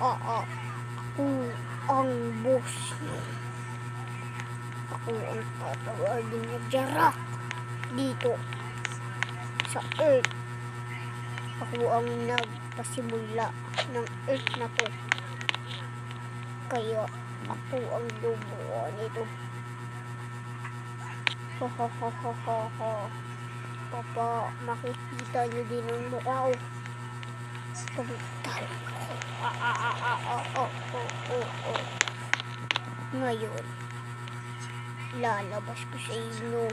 Ako ang boss niyo. Ako ang tatawagin niya Jarak dito sa Earth. Ako ang nagpasimula ng Earth na to. Kaya ako ang lumuha nito. Papa, makikita niyo din ang mukha ko. Pagtal ako. Ngayon, lalabas ko sa inyo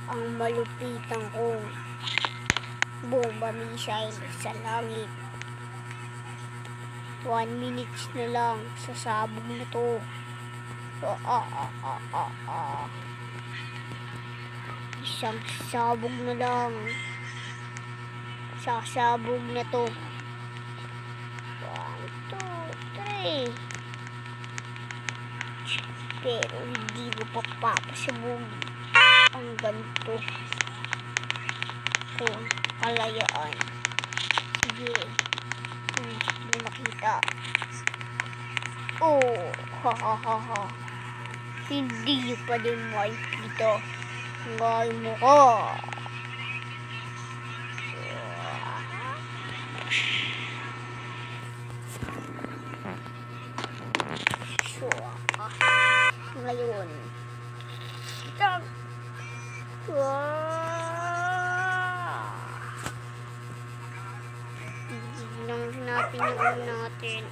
ang malupitang kong bomba missile sa langit. 1 minutes na lang sa sabog na to. Isang sabog na lang. Sasabog na to. 1, 2, 3. Pero hindi ko pa papasabog ang ganito kung kalayaan. Sige, hindi makita. Hindi nyo pa din makikita. Ngay mo ka. Ngayon, tignan natin yung natin.